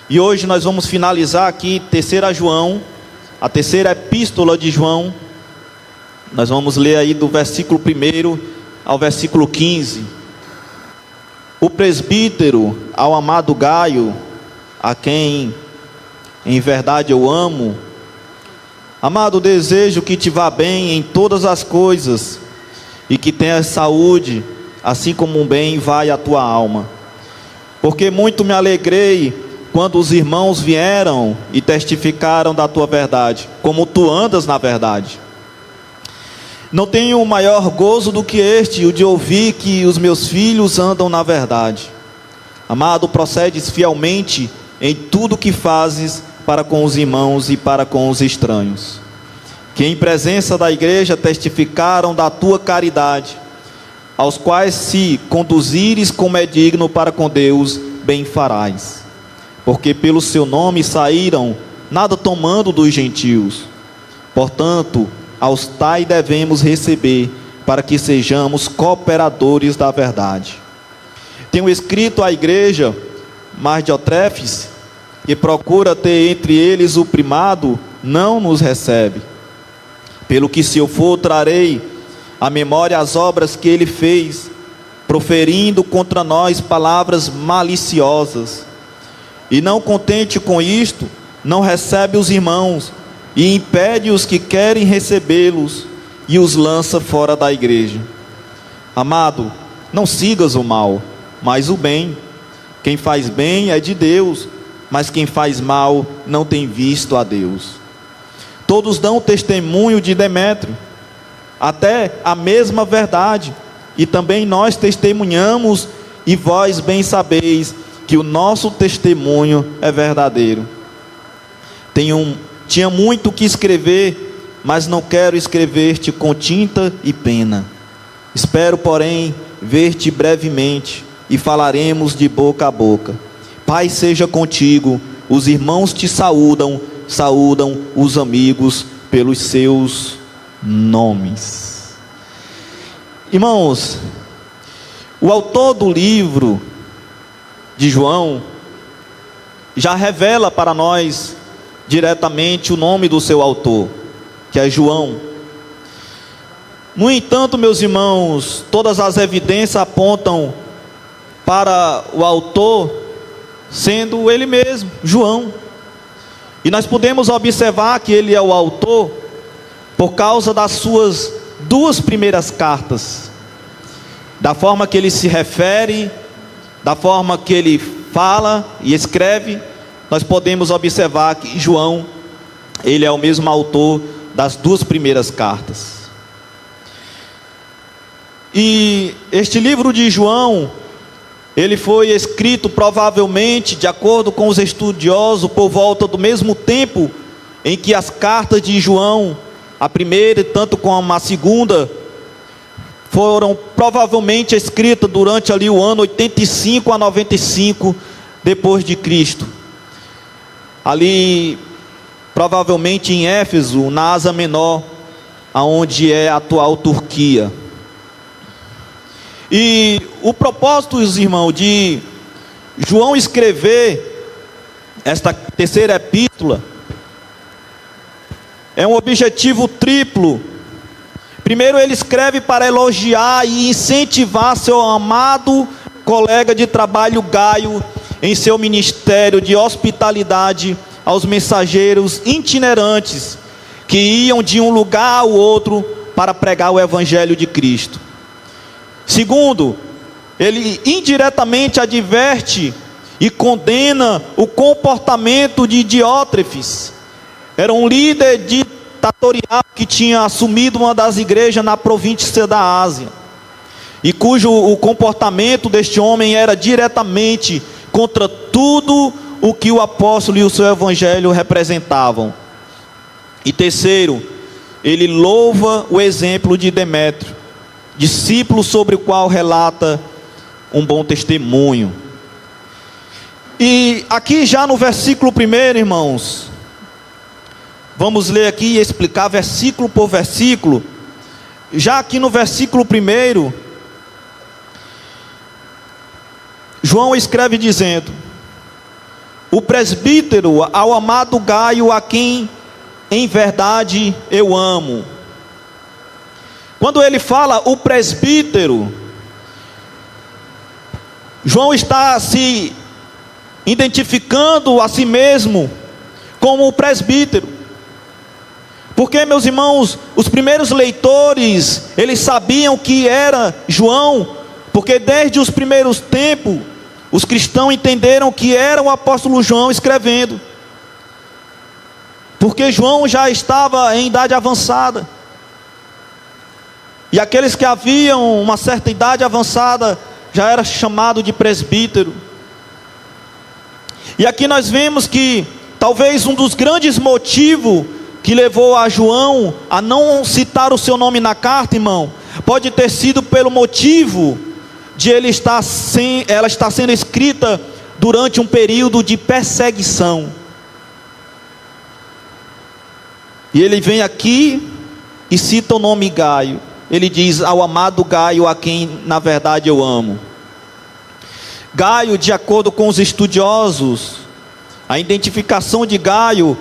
E hoje nós vamos finalizar aqui terceira João, a terceira epístola de João. Nós vamos ler aí do versículo 1 ao versículo 15. O presbítero, ao amado Gaio, a quem em verdade eu amo, amado, desejo que te vá bem em todas as coisas e que tenhas saúde, assim como um bem vai a tua alma. Porque muito me alegrei quando os irmãos vieram e testificaram da tua verdade, como tu andas na verdade. Não tenho maior gozo do que este, o de ouvir que os meus filhos andam na verdade. Amado, procedes fielmente em tudo que fazes para com os irmãos e para com os estranhos, que em presença da igreja testificaram da tua caridade, aos quais se conduzires como é digno para com Deus, bem farás. Porque pelo seu nome saíram, nada tomando dos gentios. Portanto, aos tais devemos receber, para que sejamos cooperadores da verdade. Tenho escrito à igreja, mas Diótrefes, que procura ter entre eles o primado, não nos recebe. Pelo que se eu for, trarei à memória as obras que ele fez, proferindo contra nós palavras maliciosas. E não contente com isto, não recebe os irmãos, e impede os que querem recebê-los, e os lança fora da igreja. Amado, não sigas o mal, mas o bem. Quem faz bem é de Deus, mas quem faz mal não tem visto a Deus. Todos dão testemunho de Demétrio, até a mesma verdade, e também nós testemunhamos, e vós bem sabeis que o nosso testemunho é verdadeiro. Tinha muito que escrever, mas não quero escrever-te com tinta e pena. Espero, porém, ver-te brevemente, e falaremos de boca a boca. Paz seja contigo, os irmãos te saúdam, saúdam os amigos pelos seus nomes. Irmãos, o autor do livro de João já revela para nós diretamente o nome do seu autor, que é João. No entanto, meus irmãos, todas as evidências apontam para o autor sendo ele mesmo, João. E nós podemos observar que ele é o autor por causa das suas duas primeiras cartas, da forma que ele se refere, da forma que ele fala e escreve. Nós podemos observar que João, ele é o mesmo autor das duas primeiras cartas. E este livro de João, ele foi escrito provavelmente, de acordo com os estudiosos, por volta do mesmo tempo em que as cartas de João, a primeira tanto como a segunda, foram provavelmente escritas durante ali o ano 85 a 95 depois de Cristo. Ali, provavelmente em Éfeso, na Ásia Menor, aonde é a atual Turquia. E o propósito, irmão, de João escrever esta terceira epístola é um objetivo triplo. Primeiro, ele escreve para elogiar e incentivar seu amado colega de trabalho Gaio em seu ministério de hospitalidade aos mensageiros itinerantes que iam de um lugar ao outro para pregar o evangelho de Cristo. Segundo, ele indiretamente adverte e condena o comportamento de Diótrefes. Era um líder ditatorial que tinha assumido uma das igrejas na província da Ásia, e cujo o comportamento deste homem era diretamente contra tudo o que o apóstolo e o seu evangelho representavam. E terceiro, ele louva o exemplo de Demétrio, discípulo sobre o qual relata um bom testemunho. E aqui já no versículo 1, irmãos, vamos ler aqui e explicar versículo por versículo. Já aqui no versículo 1, João escreve dizendo: o presbítero, ao amado Gaio, a quem em verdade eu amo. Quando ele fala o presbítero, João está se identificando a si mesmo como o presbítero. Porque, meus irmãos, os primeiros leitores, eles sabiam que era João, porque desde os primeiros tempos, os cristãos entenderam que era o apóstolo João escrevendo. Porque João já estava em idade avançada. E aqueles que haviam uma certa idade avançada, já era chamado de presbítero. E aqui nós vemos que, talvez um dos grandes motivos que levou a João a não citar o seu nome na carta, irmão, pode ter sido pelo motivo de ela estar sendo escrita durante um período de perseguição. E ele vem aqui e cita o nome Gaio. Ele diz: ao amado Gaio, a quem na verdade eu amo. Gaio, de acordo com os estudiosos, a identificação de Gaio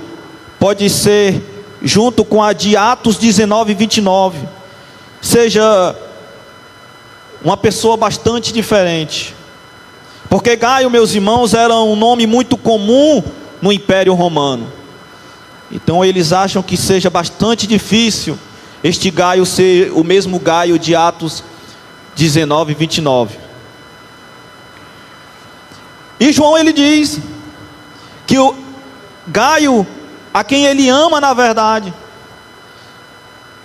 pode ser junto com a de Atos 19, 29. Seja uma pessoa bastante diferente. Porque Gaio, meus irmãos, era um nome muito comum no Império Romano. Então eles acham que seja bastante difícil este Gaio ser o mesmo Gaio de Atos 19, 29. E João, ele diz que o Gaio, a quem ele ama na verdade,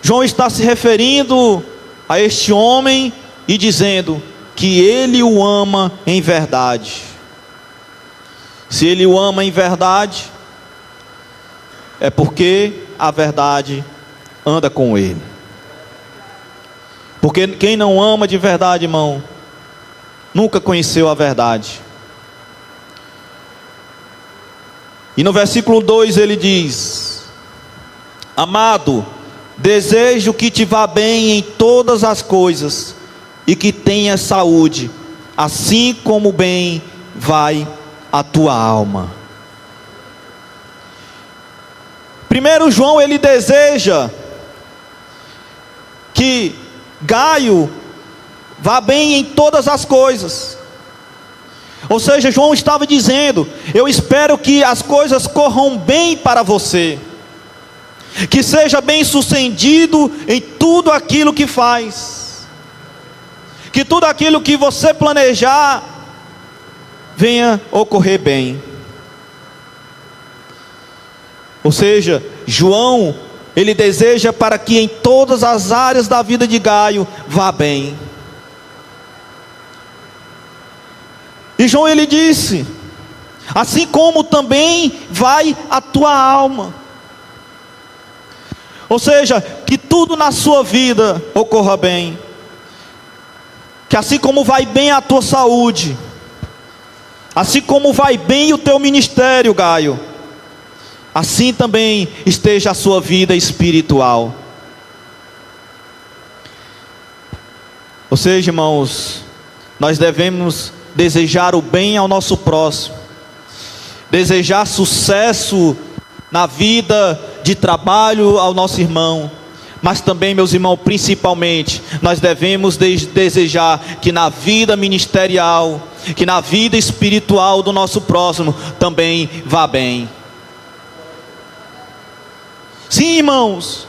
João está se referindo a este homem e dizendo que ele o ama em verdade. Se ele o ama em verdade, é porque a verdade anda com ele. Porque quem não ama de verdade, irmão, nunca conheceu a verdade. E no versículo 2 ele diz: amado, desejo que te vá bem em todas as coisas e que tenhas saúde, assim como bem vai a tua alma. Primeiro, João, ele deseja que Gaio vá bem em todas as coisas. Ou seja, João estava dizendo: eu espero que as coisas corram bem para você, que seja bem sucedido em tudo aquilo que faz, que tudo aquilo que você planejar venha ocorrer bem. Ou seja, João, ele deseja para que em todas as áreas da vida de Gaio vá bem. E João, ele disse: assim como também vai a tua alma. Ou seja, que tudo na sua vida ocorra bem. Que assim como vai bem a tua saúde, assim como vai bem o teu ministério, Gaio, assim também esteja a sua vida espiritual. Ou seja, irmãos, nós devemos desejar o bem ao nosso próximo, desejar sucesso na vida de trabalho ao nosso irmão, mas também, meus irmãos, principalmente, nós devemos desejar que na vida ministerial, que na vida espiritual do nosso próximo também vá bem. Sim, irmãos,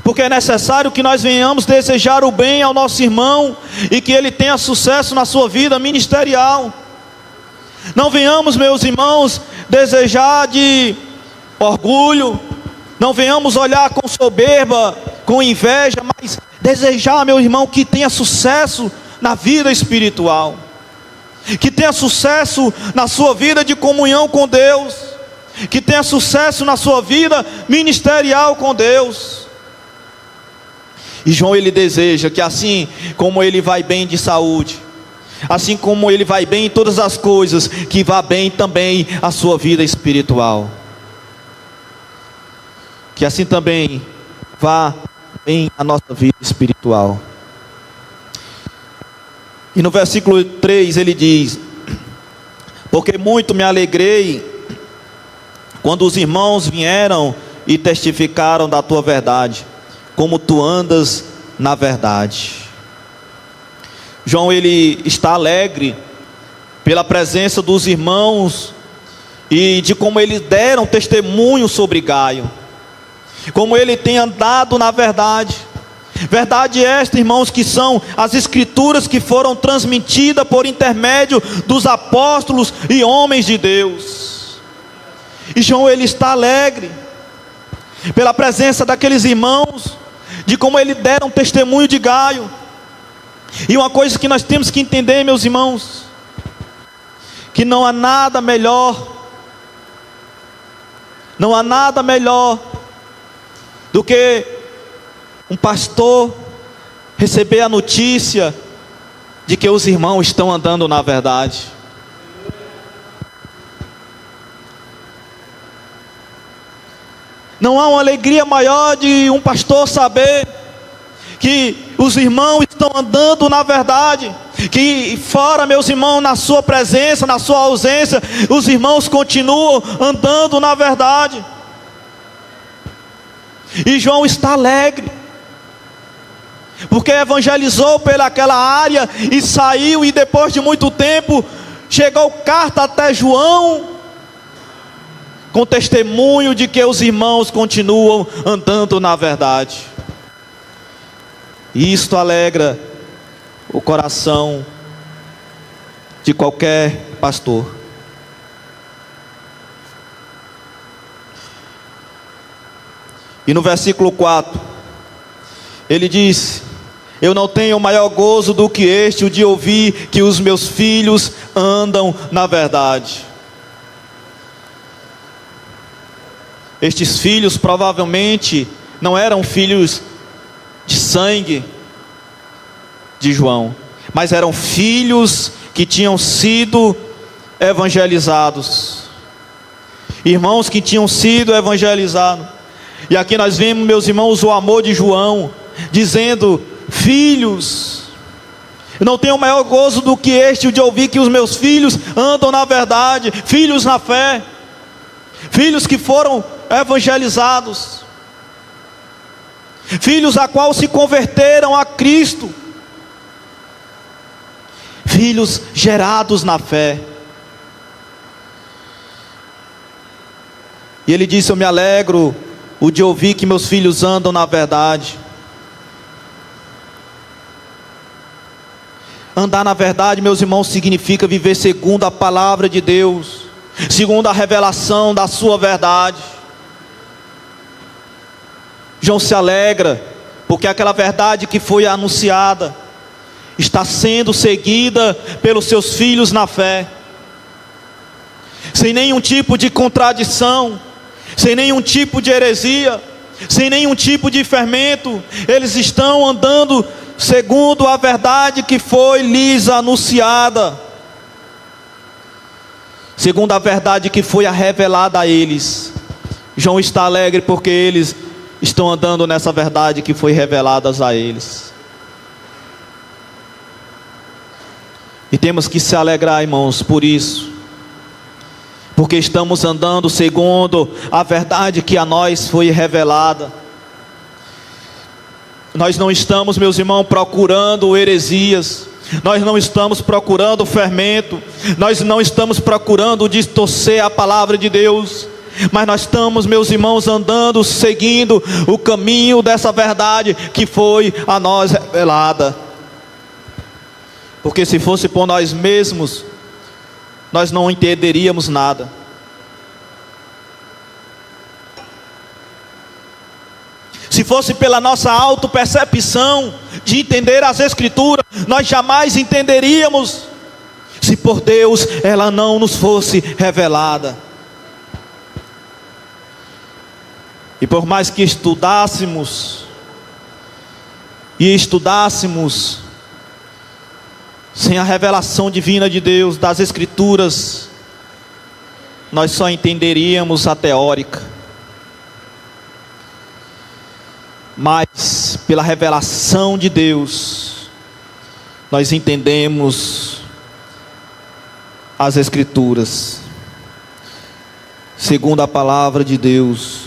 porque é necessário que nós venhamos desejar o bem ao nosso irmão e que ele tenha sucesso na sua vida ministerial. Não venhamos, meus irmãos, desejar de orgulho, não venhamos olhar com soberba, com inveja, mas desejar, meu irmão, que tenha sucesso na vida espiritual, que tenha sucesso na sua vida de comunhão com Deus, que tenha sucesso na sua vida ministerial com Deus. E João, ele deseja que assim como ele vai bem de saúde, assim como ele vai bem em todas as coisas, que vá bem também a sua vida espiritual, que assim também vá bem a nossa vida espiritual. E no versículo 3 ele diz: porque muito me alegrei quando os irmãos vieram e testificaram da tua verdade, como tu andas na verdade. João, ele está alegre pela presença dos irmãos e de como eles deram testemunho sobre Gaio, como ele tem andado na verdade. Verdade esta, irmãos, que são as escrituras que foram transmitidas por intermédio dos apóstolos e homens de Deus. E João, ele está alegre pela presença daqueles irmãos, de como eles deram testemunho de Gaio. E uma coisa que nós temos que entender, meus irmãos, que não há nada melhor do que um pastor receber a notícia de que os irmãos estão andando na verdade. Não há uma alegria maior de um pastor saber que os irmãos estão andando na verdade, que fora, meus irmãos, na sua presença, na sua ausência, os irmãos continuam andando na verdade. E João está alegre, porque evangelizou pelaquela área e saiu, e depois de muito tempo chegou carta até João, com testemunho de que os irmãos continuam andando na verdade. E isto alegra o coração de qualquer pastor. E no versículo 4, ele diz: eu não tenho maior gozo do que este, o de ouvir que os meus filhos andam na verdade. Estes filhos provavelmente não eram filhos de sangue de João, mas eram filhos que tinham sido evangelizados, irmãos que tinham sido evangelizados. E aqui nós vemos, meus irmãos, o amor de João, dizendo: filhos, eu não tenho maior gozo do que este, o de ouvir que os meus filhos andam na verdade, filhos na fé, filhos que foram evangelizados, filhos a qual se converteram a Cristo, filhos gerados na fé. E ele disse: eu me alegro o de ouvir que meus filhos andam na verdade. Andar na verdade, meus irmãos, significa viver segundo a palavra de Deus, segundo a revelação da sua verdade. João se alegra porque aquela verdade que foi anunciada está sendo seguida pelos seus filhos na fé, sem nenhum tipo de contradição, sem nenhum tipo de heresia, sem nenhum tipo de fermento. Eles estão andando segundo a verdade que foi lhes anunciada, segundo a verdade que foi revelada a eles. João está alegre porque eles estão andando nessa verdade que foi revelada a eles. E temos que se alegrar, irmãos, por isso, porque estamos andando segundo a verdade que a nós foi revelada. Nós não estamos, meus irmãos, procurando heresias, nós não estamos procurando fermento, nós não estamos procurando distorcer a palavra de Deus, mas nós estamos, meus irmãos, andando, seguindo o caminho dessa verdade que foi a nós revelada. Porque se fosse por nós mesmos, nós não entenderíamos nada. Se fosse pela nossa autopercepção de entender as Escrituras, nós jamais entenderíamos, se por Deus ela não nos fosse revelada. E por mais que estudássemos sem a revelação divina de Deus, das Escrituras, nós só entenderíamos a teórica. Mas pela revelação de Deus, nós entendemos as Escrituras. segundo a palavra de Deus.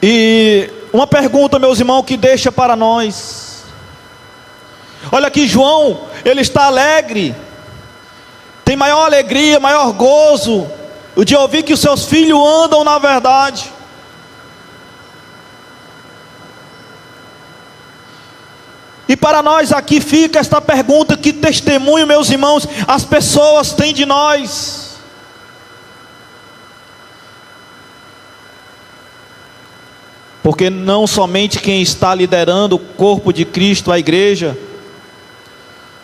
E uma pergunta, meus irmãos, que deixa para nós. Olha aqui, João, ele está alegre, tem maior alegria, maior gozo de ouvir que os seus filhos andam na verdade. E para nós aqui fica esta pergunta: que testemunho, meus irmãos, as pessoas têm de nós? Porque não somente quem está liderando o corpo de Cristo, a igreja,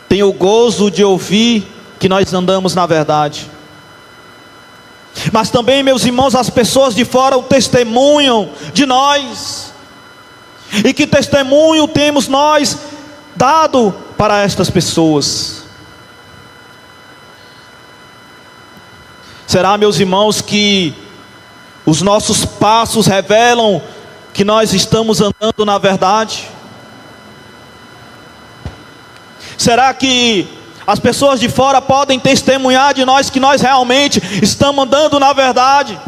tem o gozo de ouvir que nós andamos na verdade, mas também, meus irmãos, as pessoas de fora testemunham de nós. E que testemunho temos nós dado para estas pessoas? Será, meus irmãos, que os nossos passos revelam que nós estamos andando na verdade? Será que as pessoas de fora podem testemunhar de nós que nós realmente estamos andando na verdade?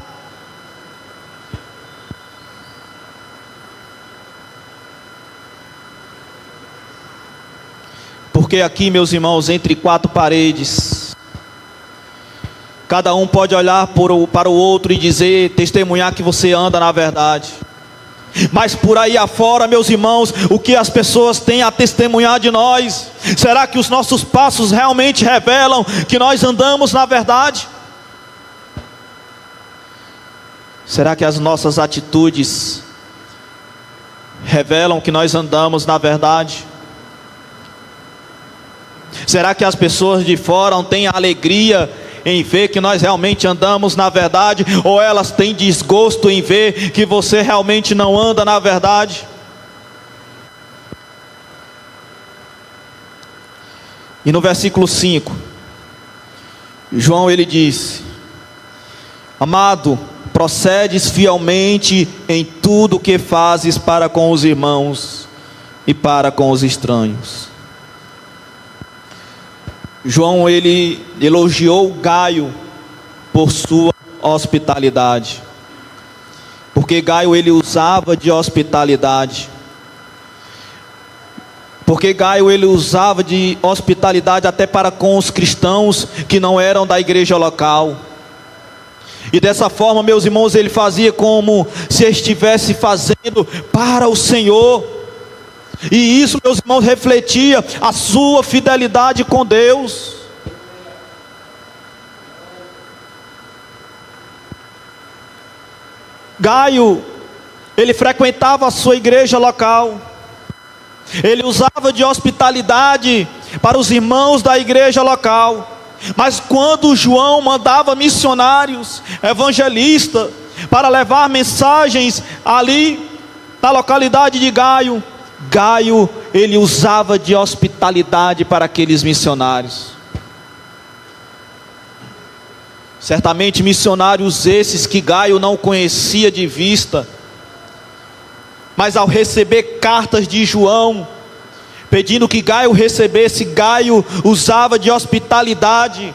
Porque aqui, meus irmãos, entre quatro paredes, cada um pode olhar para o outro e dizer, testemunhar que você anda na verdade. Mas por aí afora, meus irmãos, o que as pessoas têm a testemunhar de nós? Será que os nossos passos realmente revelam que nós andamos na verdade? Será que as nossas atitudes revelam que nós andamos na verdade? Será que as pessoas de fora têm alegria em ver que nós realmente andamos na verdade? Ou elas têm desgosto em ver que você realmente não anda na verdade? E no versículo 5, João ele disse: amado, procedes fielmente em tudo o que fazes para com os irmãos e para com os estranhos. João ele elogiou Gaio por sua hospitalidade, porque Gaio ele usava de hospitalidade, até para com os cristãos que não eram da igreja local. E dessa forma, meus irmãos, ele fazia como se estivesse fazendo para o Senhor. E isso, meus irmãos, refletia a sua fidelidade com Deus. Gaio, ele frequentava a sua igreja local, ele usava de hospitalidade para os irmãos da igreja local. Mas quando João mandava missionários, evangelistas, para levar mensagens ali na localidade de Gaio, ele usava de hospitalidade para aqueles missionários. Certamente missionários esses que Gaio não conhecia de vista, mas ao receber cartas de João, pedindo que Gaio recebesse, Gaio usava de hospitalidade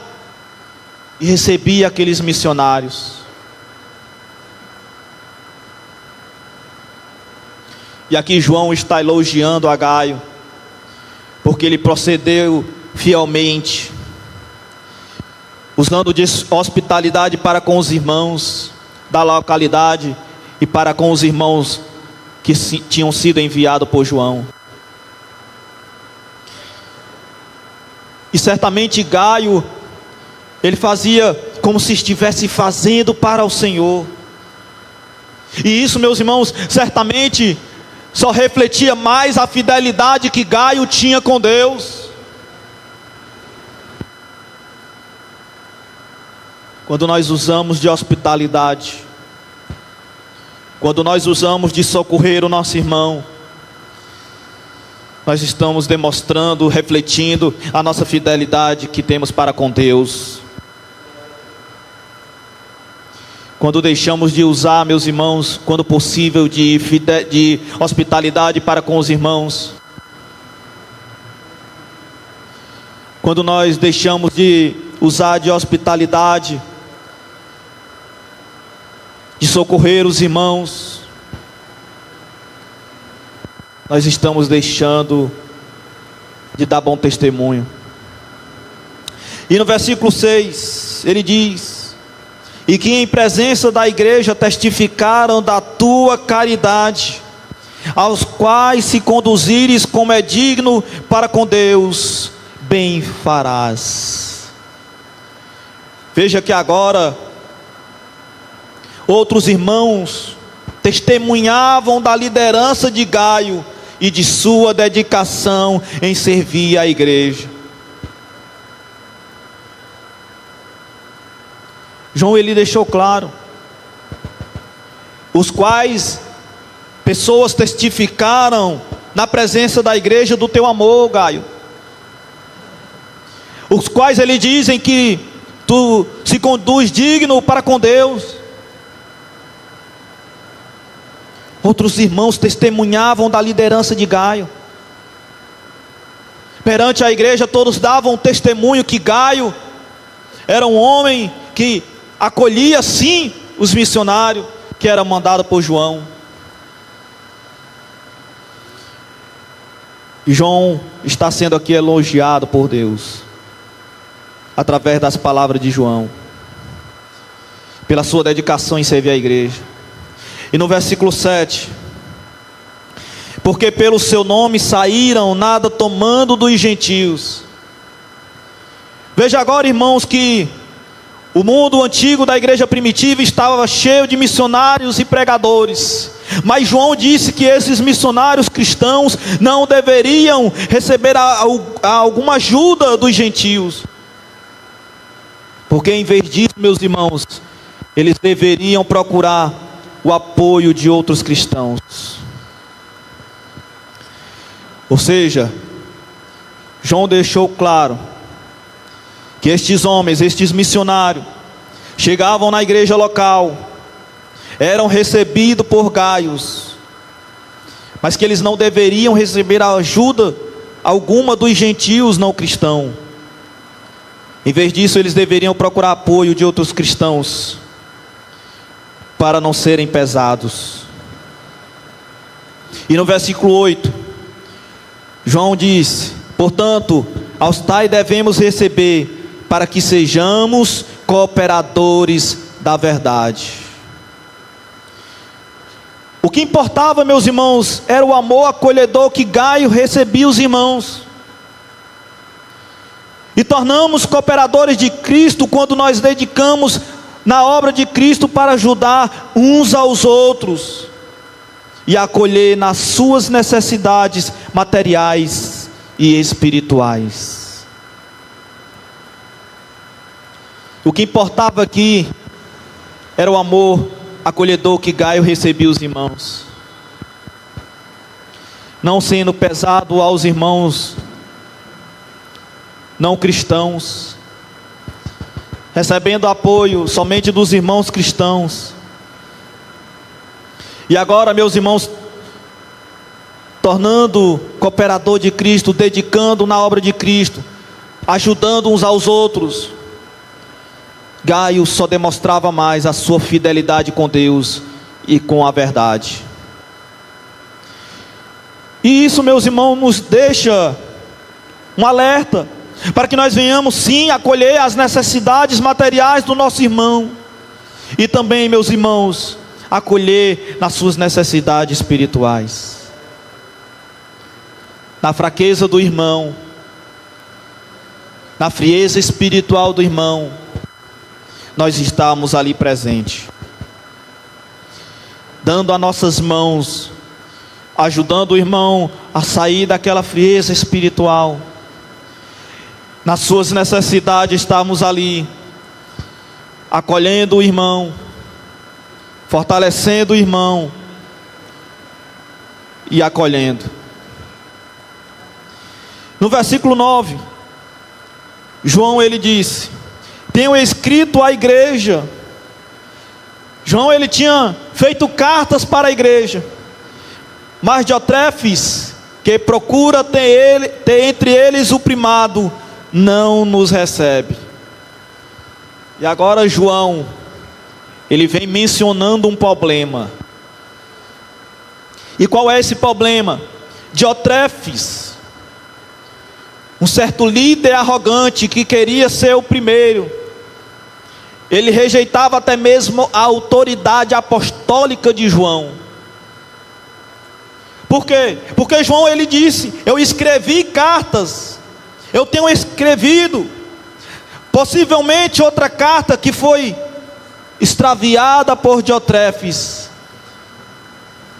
e recebia aqueles missionários. E aqui João está elogiando a Gaio, porque ele procedeu fielmente, usando de hospitalidade para com os irmãos da localidade e para com os irmãos que tinham sido enviados por João. E certamente Gaio, ele fazia como se estivesse fazendo para o Senhor. E isso, meus irmãos, certamente só refletia mais a fidelidade que Gaio tinha com Deus. Quando nós usamos de hospitalidade, quando nós usamos de socorrer o nosso irmão, nós estamos demonstrando, refletindo a nossa fidelidade que temos para com Deus. Quando deixamos de usar, meus irmãos, quando possível, de hospitalidade para com os irmãos, quando nós deixamos de usar de hospitalidade, de socorrer os irmãos, nós estamos deixando de dar bom testemunho. E no versículo 6, ele diz: e que em presença da igreja testificaram da tua caridade, aos quais se conduzires como é digno para com Deus, bem farás. Veja que agora outros irmãos testemunhavam da liderança de Gaio e de sua dedicação em servir a igreja. João, ele deixou claro, os quais pessoas testificaram na presença da igreja do teu amor, Gaio, os quais ele dizem que tu se conduz digno para com Deus. Outros irmãos testemunhavam da liderança de Gaio. Perante a igreja todos davam testemunho que Gaio era um homem que acolhia sim os missionários que eram mandados por João. E João está sendo aqui elogiado por Deus, através das palavras de João, pela sua dedicação em servir a igreja. E no versículo 7, porque pelo seu nome saíram, nada tomando dos gentios. Veja agora, irmãos, que o mundo antigo da igreja primitiva estava cheio de missionários e pregadores, mas João disse que esses missionários cristãos não deveriam receber alguma ajuda dos gentios, porque em vez disso, meus irmãos, eles deveriam procurar o apoio de outros cristãos. Ou seja, João deixou claro que estes homens, estes missionários, chegavam na igreja local, eram recebidos por Gaios, mas que eles não deveriam receber ajuda alguma dos gentios não cristãos. Em vez disso, eles deveriam procurar apoio de outros cristãos, para não serem pesados. E no versículo 8, João diz: portanto, aos tais devemos receber, para que sejamos cooperadores da verdade. O que importava, meus irmãos, era o amor acolhedor que Gaio recebia os irmãos. E tornamos cooperadores de Cristo quando nós dedicamos na obra de Cristo para ajudar uns aos outros e acolher nas suas necessidades materiais e espirituais. O que importava aqui era o amor acolhedor que Gaio recebia os irmãos, não sendo pesado aos irmãos não cristãos, recebendo apoio somente dos irmãos cristãos. E agora, meus irmãos, tornando cooperador de Cristo, dedicando na obra de Cristo, ajudando uns aos outros, Gaio só demonstrava mais a sua fidelidade com Deus e com a verdade. E isso, meus irmãos, nos deixa um alerta, para que nós venhamos sim acolher as necessidades materiais do nosso irmão, e também, meus irmãos, acolher nas suas necessidades espirituais. Na fraqueza do irmão, na frieza espiritual do irmão, nós estamos ali presentes, dando as nossas mãos, ajudando o irmão a sair daquela frieza espiritual. Nas suas necessidades estamos ali, acolhendo o irmão, fortalecendo o irmão e acolhendo. No versículo 9, João ele disse: tenho escrito à igreja. João ele tinha feito cartas para a igreja, mas Diotrefes, que procura ter entre eles o primado, não nos recebe. E agora João, ele vem mencionando um problema. E qual é esse problema? Diotrefes, um certo líder arrogante que queria ser o primeiro, ele rejeitava até mesmo a autoridade apostólica de João. Por quê? Porque João, ele disse: eu escrevi cartas, eu tenho escrevido. Possivelmente outra carta que foi extraviada por Diotrefes,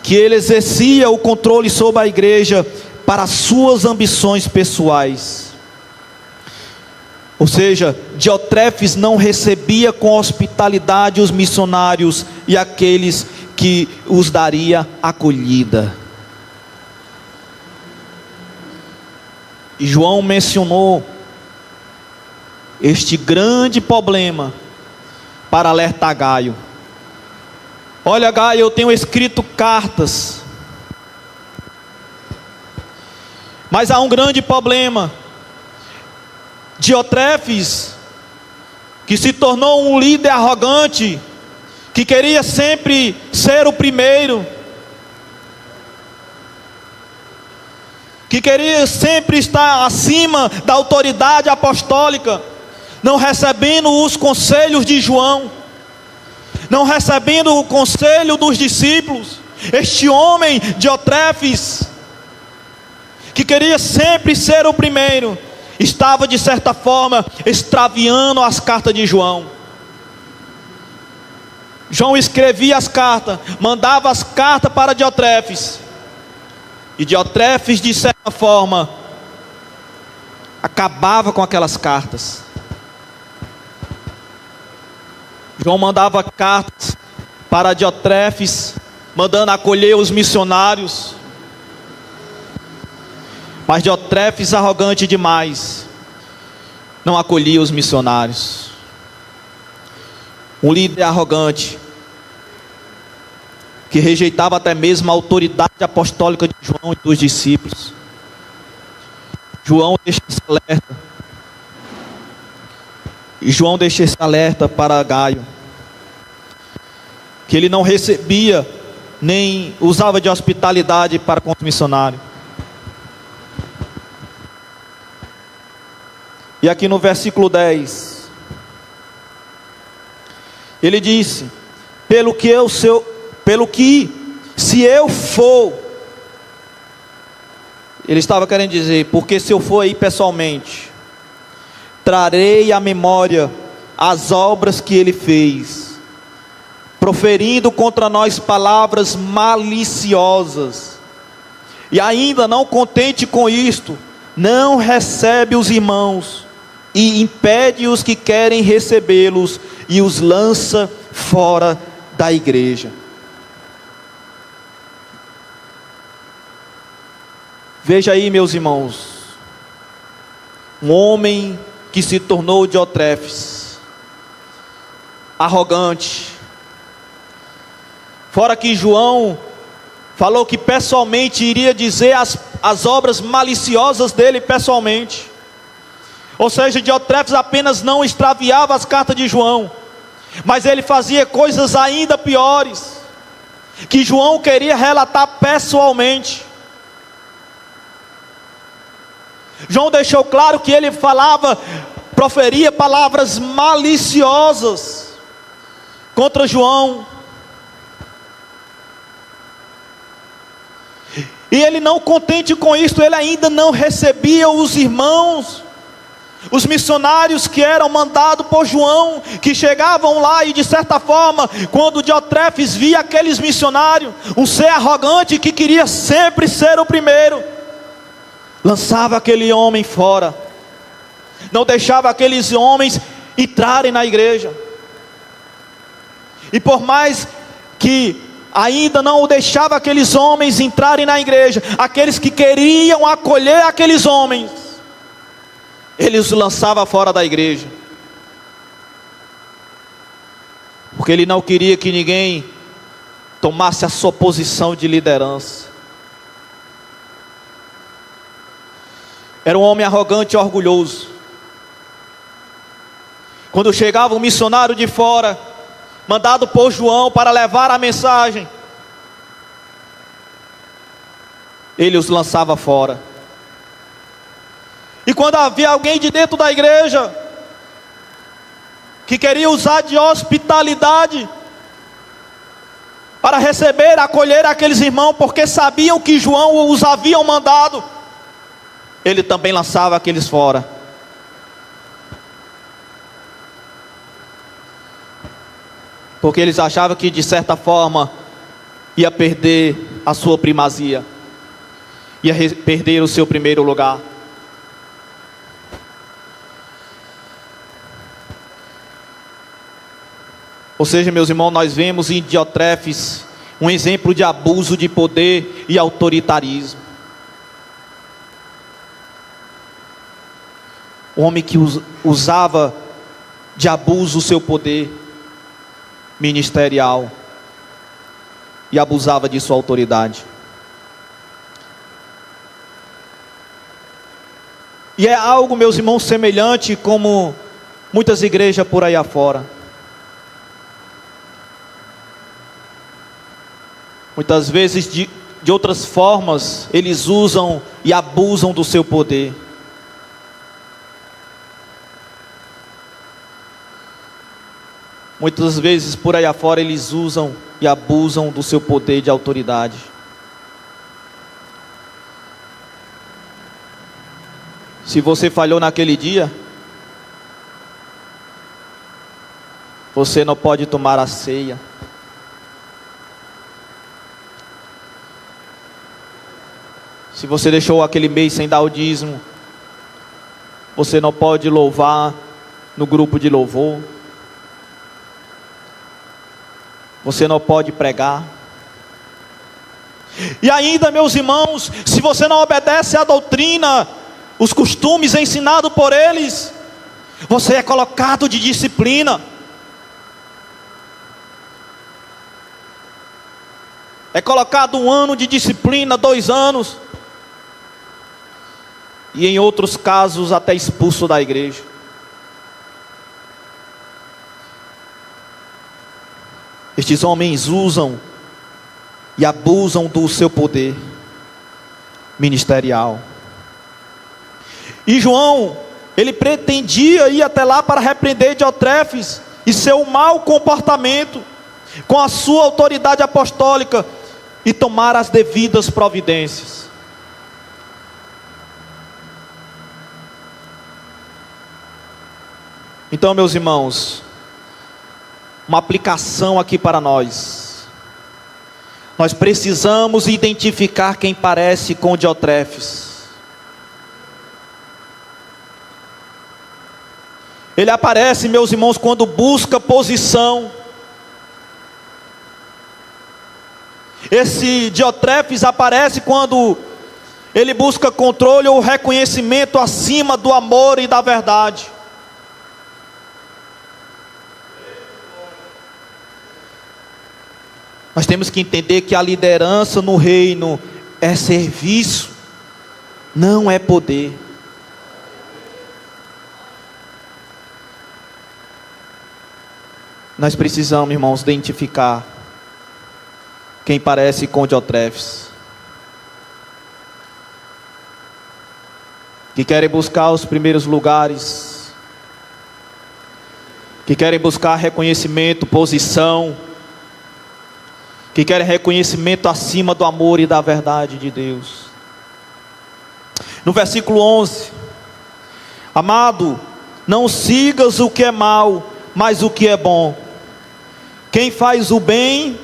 que ele exercia o controle sobre a igreja para suas ambições pessoais. Ou seja, Diotrefes não recebia com hospitalidade os missionários e aqueles que os daria acolhida. E João mencionou este grande problema para alertar Gaio. Olha, Gaio, eu tenho escrito cartas, mas há um grande problema. Diotrefes, que se tornou um líder arrogante, que queria sempre ser o primeiro, que queria sempre estar acima da autoridade apostólica, não recebendo os conselhos de João, não recebendo o conselho dos discípulos. Este homem, Diotrefes, que queria sempre ser o primeiro, estava de certa forma extraviando as cartas de João. João escrevia as cartas, mandava as cartas para Diotrefes, e Diotrefes de certa forma acabava com aquelas cartas. João mandava cartas para Diotrefes, mandando acolher os missionários, mas Diotrefes, arrogante demais, não acolhia os missionários. Um líder arrogante, que rejeitava até mesmo a autoridade apostólica de João e dos discípulos. João deixa esse alerta. E João deixa esse alerta para Gaio, que ele não recebia, nem usava de hospitalidade para com os missionários. E aqui no versículo 10, ele disse: pelo que se eu for, ele estava querendo dizer, porque se eu for aí pessoalmente, trarei à memória as obras que ele fez, proferindo contra nós palavras maliciosas, e ainda não contente com isto, não recebe os irmãos, e impede os que querem recebê-los, e os lança fora da igreja. Veja aí, meus irmãos, um homem que se tornou Diotrefes, arrogante. Fora que João falou que pessoalmente iria dizer as obras maliciosas dele pessoalmente. Ou seja, Diotrefes apenas não extraviava as cartas de João, mas ele fazia coisas ainda piores, que João queria relatar pessoalmente. João deixou claro que ele proferia palavras maliciosas contra João. E ele, não contente com isso, ele ainda não recebia os irmãos, os missionários que eram mandados por João, que chegavam lá e de certa forma, quando Diotrefes via aqueles missionários, um ser arrogante que queria sempre ser o primeiro, lançava aquele homem fora, não deixava aqueles homens entrarem na igreja. E por mais que ainda não deixava aqueles homens entrarem na igreja, aqueles que queriam acolher aqueles homens, ele os lançava fora da igreja, porque ele não queria que ninguém tomasse a sua posição de liderança. Era um homem arrogante e orgulhoso. Quando chegava um missionário de fora, mandado por João para levar a mensagem, ele os lançava fora. E quando havia alguém de dentro da igreja que queria usar de hospitalidade para receber, acolher aqueles irmãos, porque sabiam que João os havia mandado, ele também lançava aqueles fora. Porque eles achavam que de certa forma ia perder a sua primazia, ia perder o seu primeiro lugar. Ou seja, meus irmãos, nós vemos em Diotrefes um exemplo de abuso de poder e autoritarismo. Um homem que usava de abuso o seu poder ministerial e abusava de sua autoridade. E é algo, meus irmãos, semelhante como muitas igrejas por aí afora. Muitas vezes de outras formas eles usam e abusam do seu poder. Muitas vezes por aí afora eles usam e abusam do seu poder de autoridade. Se você falhou naquele dia, você não pode tomar a ceia. Se você deixou aquele mês sem dar o dízimo, você não pode louvar no grupo de louvor. Você não pode pregar. E ainda, meus irmãos, se você não obedece à doutrina, os costumes ensinados por eles, você é colocado de disciplina. É colocado 1 ano de disciplina, 2 anos. E em outros casos até expulso da igreja. Estes homens usam e abusam do seu poder ministerial. E João, ele pretendia ir até lá para repreender Diotrefes e seu mau comportamento, com a sua autoridade apostólica, e tomar as devidas providências. Então, meus irmãos, uma aplicação aqui para nós. Nós precisamos identificar quem parece com Diotrefes. Ele aparece, meus irmãos, quando busca posição. Esse Diotrefes aparece quando ele busca controle ou reconhecimento acima do amor e da verdade. Nós temos que entender que a liderança no reino é serviço, não é poder. Nós precisamos, irmãos, identificar quem parece com Diotrefes, que querem buscar os primeiros lugares, que querem buscar reconhecimento, posição, que querem reconhecimento acima do amor e da verdade de Deus. No versículo 11: amado, não sigas o que é mal, mas o que é bom. Quem faz o bem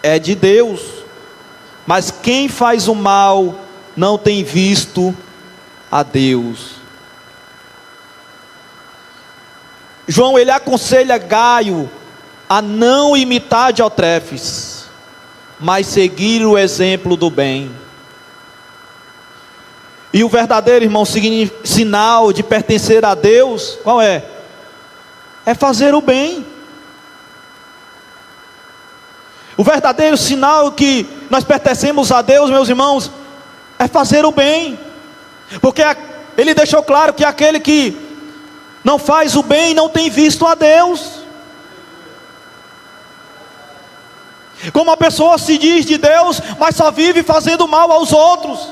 é de Deus, mas quem faz o mal não tem visto a Deus. João, ele aconselha Gaio a não imitar Diotrefes, mas seguir o exemplo do bem. E o verdadeiro, irmão, sinal de pertencer a Deus, qual é? É fazer o bem. O verdadeiro sinal que nós pertencemos a Deus, meus irmãos, é fazer o bem. Porque ele deixou claro que aquele que não faz o bem e não tem visto a Deus. Como a pessoa se diz de Deus, mas só vive fazendo mal aos outros.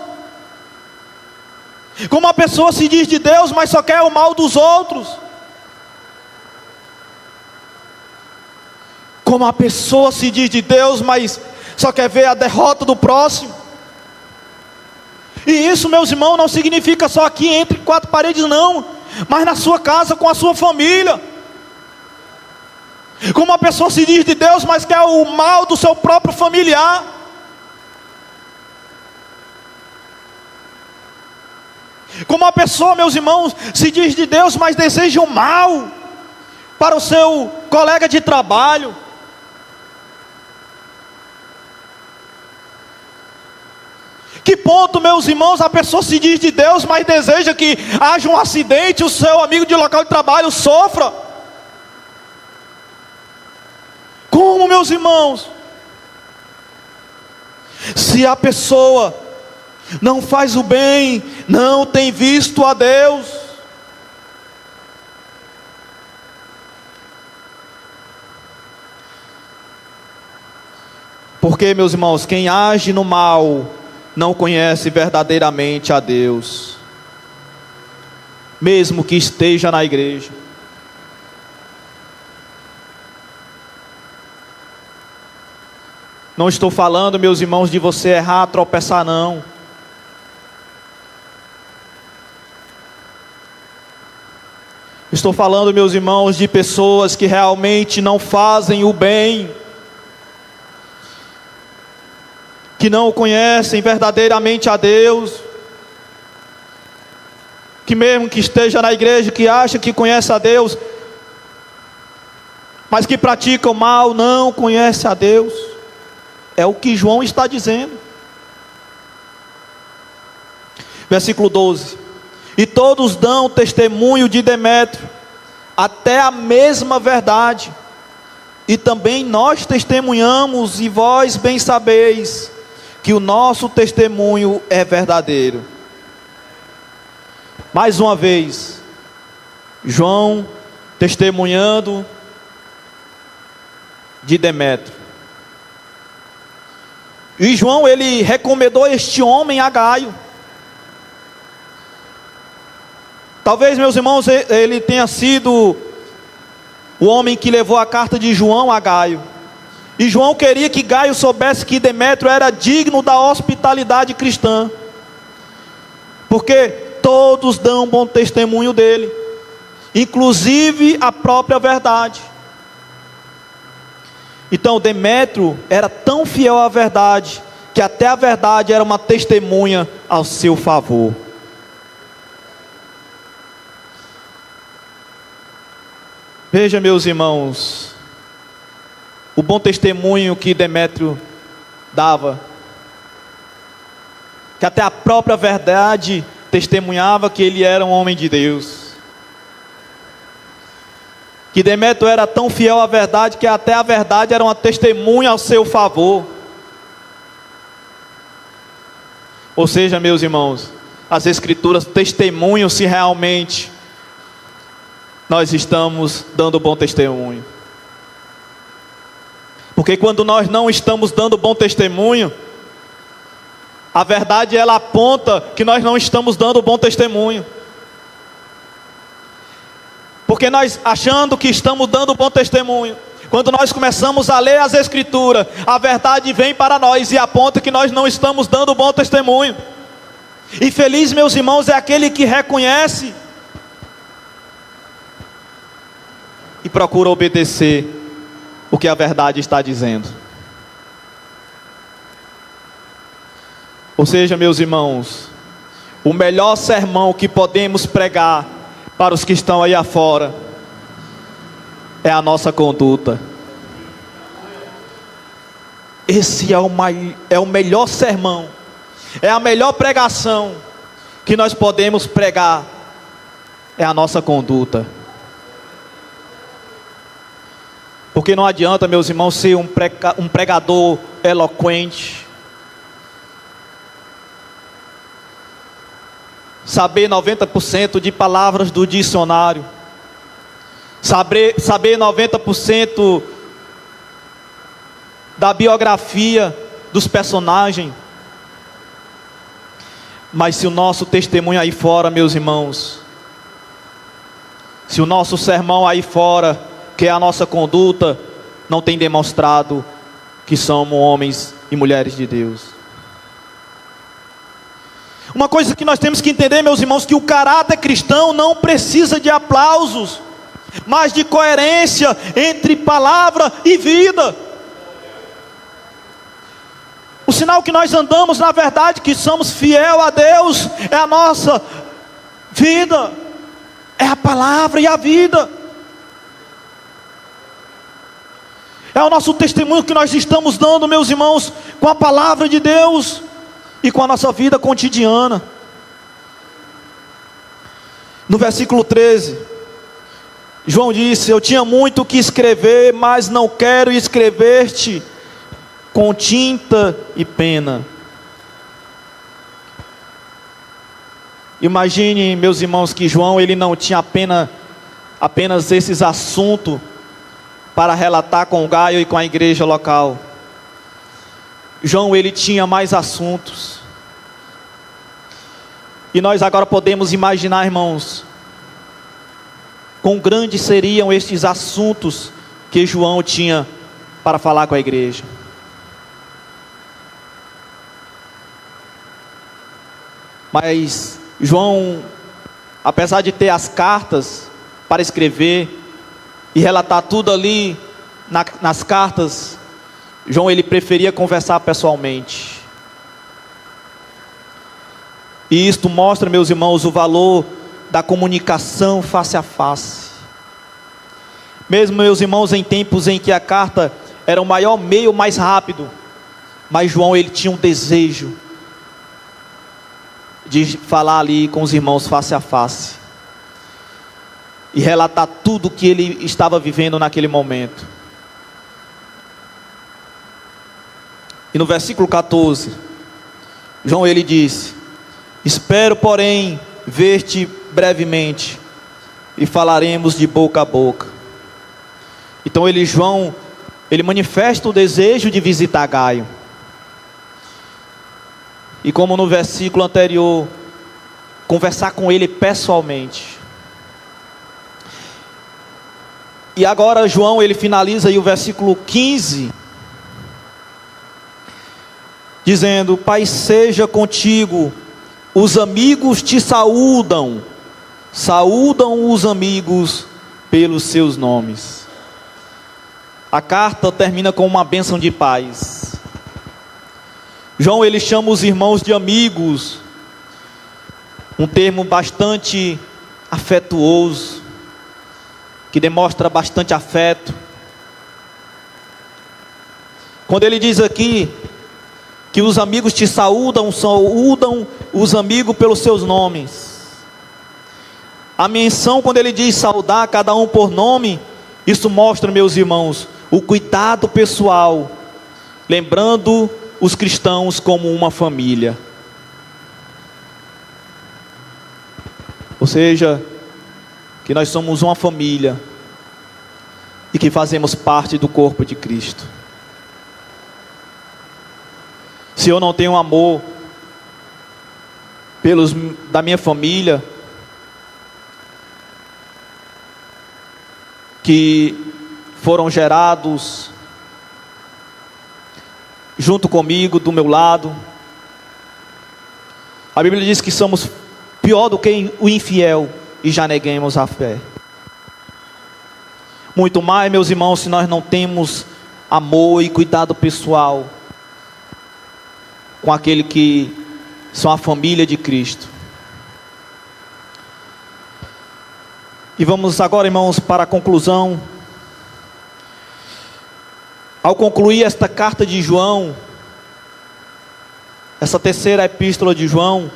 Como a pessoa se diz de Deus, mas só quer o mal dos outros. Como a pessoa se diz de Deus, mas só quer ver a derrota do próximo. E isso, meus irmãos, não significa só aqui entre quatro paredes, não, mas na sua casa, com a sua família. Como a pessoa se diz de Deus, mas quer o mal do seu próprio familiar. Como a pessoa, meus irmãos, se diz de Deus, mas deseja o mal para o seu colega de trabalho. Que ponto, meus irmãos, a pessoa se diz de Deus, mas deseja que haja um acidente, o seu amigo de local de trabalho sofra? Como, meus irmãos? Se a pessoa não faz o bem, não tem visto a Deus. Porque, meus irmãos, quem age no mal não conhece verdadeiramente a Deus, mesmo que esteja na igreja. Não estou falando, meus irmãos, de você errar, tropeçar, não. Estou falando, meus irmãos, de pessoas que realmente não fazem o bem, que não conhecem verdadeiramente a Deus, que mesmo que esteja na igreja, que acha que conhece a Deus, mas que pratica o mal, não conhece a Deus. É o que João está dizendo. Versículo 12: e todos dão testemunho de Demétrio, até a mesma verdade, e também nós testemunhamos, e vós bem sabeis que o nosso testemunho é verdadeiro. Mais uma vez, João testemunhando de Demétrio. E João, ele recomendou este homem a Gaio. Talvez, meus irmãos, ele tenha sido o homem que levou a carta de João a Gaio. E João queria que Gaio soubesse que Demétrio era digno da hospitalidade cristã, porque todos dão bom testemunho dele, inclusive a própria verdade. Então Demétrio era tão fiel à verdade, que até a verdade era uma testemunha ao seu favor. Veja, meus irmãos, o bom testemunho que Demétrio dava, que até a própria verdade testemunhava que ele era um homem de Deus, que Demétrio era tão fiel à verdade, que até a verdade era uma testemunha ao seu favor. Ou seja, meus irmãos, as Escrituras testemunham se realmente nós estamos dando bom testemunho. Porque quando nós não estamos dando bom testemunho, a verdade ela aponta que nós não estamos dando bom testemunho. Porque nós achando que estamos dando bom testemunho, quando nós começamos a ler as Escrituras, a verdade vem para nós e aponta que nós não estamos dando bom testemunho. E feliz, meus irmãos, é aquele que reconhece e procura obedecer o que a verdade está dizendo. Ou seja, meus irmãos, o melhor sermão que podemos pregar para os que estão aí afora é a nossa conduta. Esse é o melhor sermão, é a melhor pregação que nós podemos pregar, é a nossa conduta. Porque não adianta, meus irmãos, ser um pregador eloquente, saber 90% de palavras do dicionário, saber 90% da biografia dos personagens. Mas se o nosso testemunho aí fora, meus irmãos, se o nosso sermão aí fora, que é a nossa conduta, não tem demonstrado que somos homens e mulheres de Deus. Uma coisa que nós temos que entender, meus irmãos, que o caráter cristão não precisa de aplausos, mas de coerência entre palavra e vida. O sinal que nós andamos, na verdade, que somos fiel a Deus, é a nossa vida, é a palavra e a vida. É o nosso testemunho que nós estamos dando, meus irmãos, com a palavra de Deus e com a nossa vida cotidiana. No versículo 13, João disse: eu tinha muito que escrever, mas não quero escrever-te com tinta e pena. Imagine, meus irmãos, que João ele não tinha apenas esses assuntos para relatar com Gaio e com a igreja local. João ele tinha mais assuntos. E nós agora podemos imaginar, irmãos, quão grandes seriam estes assuntos que João tinha para falar com a igreja. Mas João, apesar de ter as cartas para escrever e relatar tudo ali nas cartas, João ele preferia conversar pessoalmente. E isto mostra, meus irmãos, o valor da comunicação face a face. Mesmo, meus irmãos, em tempos em que a carta era o maior meio mais rápido, mas João ele tinha um desejo de falar ali com os irmãos face a face e relatar tudo o que ele estava vivendo naquele momento. E no versículo 14, João ele disse: espero, porém, ver-te brevemente, e falaremos de boca a boca. Então João manifesta o desejo de visitar Gaio. E como no versículo anterior, conversar com ele pessoalmente. E agora João ele finaliza aí o versículo 15, dizendo: Pai seja contigo, os amigos te saúdam, saúdam os amigos pelos seus nomes. A carta termina com uma bênção de paz. João ele chama os irmãos de amigos, um termo bastante afetuoso, que demonstra bastante afeto. Quando ele diz aqui que os amigos te saúdam, saúdam os amigos pelos seus nomes. A menção, quando ele diz saudar cada um por nome, isso mostra, meus irmãos, o cuidado pessoal, lembrando os cristãos como uma família. Ou seja, que nós somos uma família e que fazemos parte do corpo de Cristo. Se eu não tenho amor da minha família, que foram gerados junto comigo, do meu lado, a Bíblia diz que somos pior do que o infiel e já neguemos a fé. Muito mais, meus irmãos, se nós não temos amor e cuidado pessoal com aquele que são a família de Cristo. E vamos agora, irmãos, para a conclusão. Ao concluir esta carta de João, essa terceira epístola de João,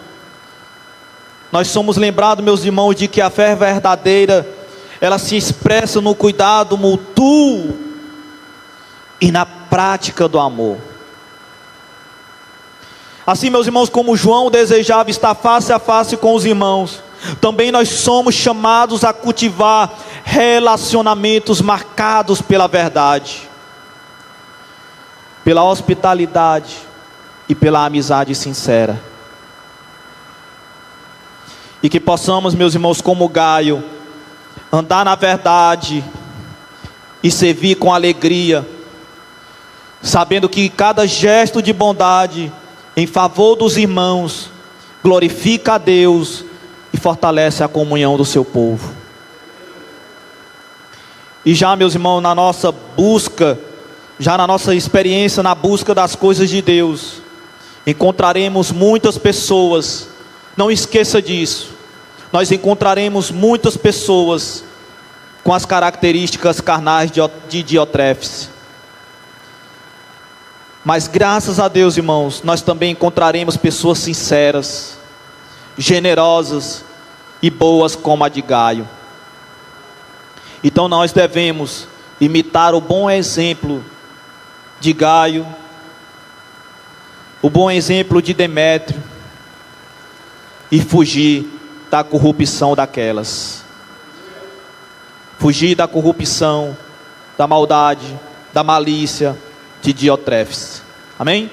nós somos lembrados, meus irmãos, de que a fé verdadeira, ela se expressa no cuidado mútuo e na prática do amor. Assim, meus irmãos, como João desejava estar face a face com os irmãos, Também nós somos chamados a cultivar relacionamentos marcados pela verdade, pela hospitalidade e pela amizade sincera. E que possamos, meus irmãos, como Gaio, andar na verdade e servir com alegria, sabendo que cada gesto de bondade em favor dos irmãos glorifica a Deus e fortalece a comunhão do seu povo. E já, meus irmãos, na nossa busca, já na nossa experiência na busca das coisas de Deus, encontraremos muitas pessoas, não esqueça disso, nós encontraremos muitas pessoas com as características carnais de Diotrefes. Mas graças a Deus, irmãos, nós também encontraremos pessoas sinceras, generosas e boas como a de Gaio. Então nós devemos imitar o bom exemplo de Gaio, o bom exemplo de Demétrio, e fugir da corrupção daquelas. Fugir da corrupção, da maldade, da malícia de Diotrefes. Amém?